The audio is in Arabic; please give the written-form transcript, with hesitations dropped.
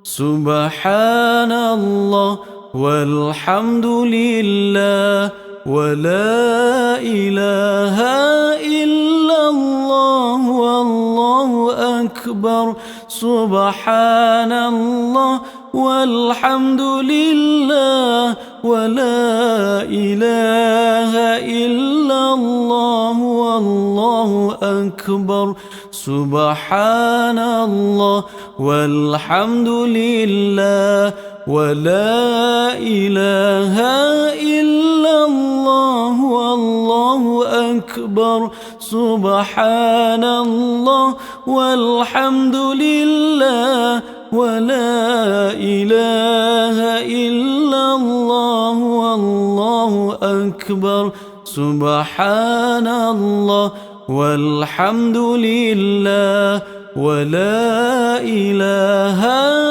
سبحان الله والحمد لله ولا إله إلا الله والله أكبر. سبحان الله والحمد لله ولا إله إلا الله والله أكبر. سبحان الله والحمد لله ولا إله إلا الله والله أكبر. سبحان الله والحمد لله ولا إله إلا الله والله أكبر. سبحان الله والحمد لله ولا إله